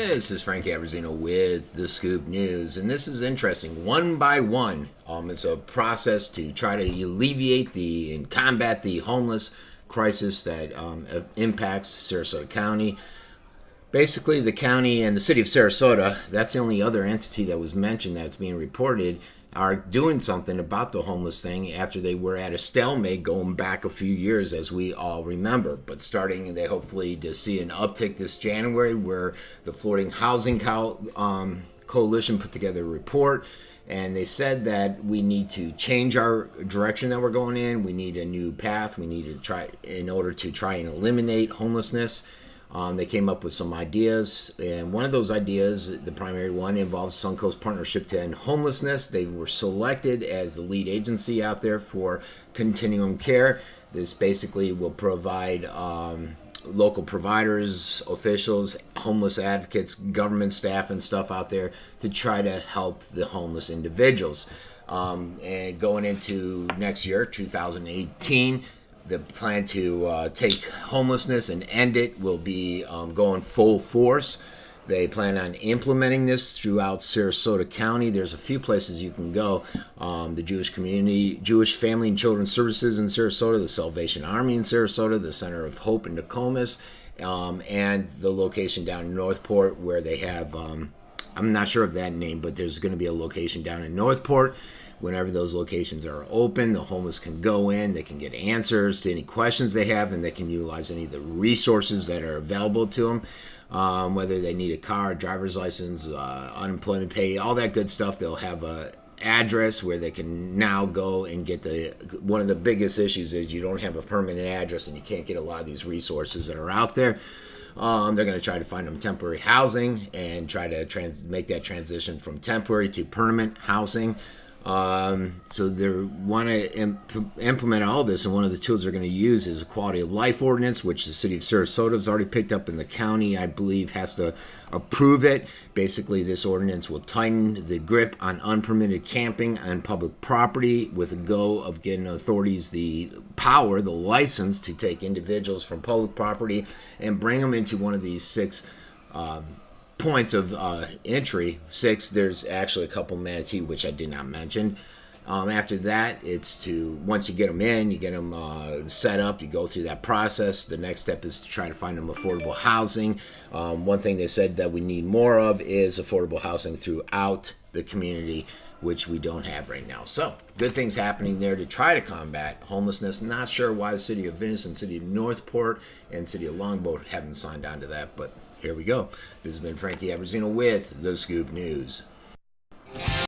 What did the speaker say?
This is Frank Abbruzzino with the Scoop News, and this is interesting. One by one, it's a process to try to alleviate and combat the homeless crisis that impacts Sarasota County. Basically, the county and the city of Sarasota, that's the only other entity that was mentioned that's being reported, are doing something about the homeless thing after they were at a stalemate going back a few years, as we all remember. But starting, they hopefully to see an uptick this January, where the Floating Housing Coalition put together a report, and they said that we need to change our direction that we're going in. We need a new path. We need to try, in order to try and eliminate homelessness. They came up with some ideas, and one of those ideas, the primary one, involves Suncoast Partnership to End Homelessness. They were selected as the lead agency out there for continuum care. This basically will provide local providers, officials, homeless advocates, government staff, and stuff out there to try to help the homeless individuals. And going into next year, 2018, the plan to take homelessness and end it will be going full force. They plan on implementing this throughout Sarasota County. There's a few places you can go. The Jewish Community, Jewish Family and Children's Services in Sarasota, the Salvation Army in Sarasota, the Center of Hope in Nokomis, and the location down in Northport where they have, I'm not sure of that name, but there's going to be a location down in Northport. Whenever those locations are open, the homeless can go in, they can get answers to any questions they have, and they can utilize any of the resources that are available to them. Whether they need a car, driver's license, unemployment pay, all that good stuff, they'll have a address where they can now go and get one of the biggest issues is you don't have a permanent address and you can't get a lot of these resources that are out there. They're going to try to find them temporary housing and try to make that transition from temporary to permanent housing. So they want to implement all this, and one of the tools they're going to use is a quality of life ordinance, which the city of Sarasota has already picked up, and the county, I believe, has to approve it. Basically, this ordinance will tighten the grip on unpermitted camping on public property with a goal of getting authorities the power, the license to take individuals from public property and bring them into one of these six points of entry. There's actually a couple Manatee, which I did not mention. After that, it's to, once you get them in, you get them set up, you go through that process. The next step is to try to find them affordable housing. One thing they said that we need more of is affordable housing throughout the community, which we don't have right now. So good things happening there to try to combat homelessness. Not sure why the city of Venice and city of Northport and city of Longboat haven't signed on to that, but here we go. This has been Frankie Abbruzzino with the Scoop News.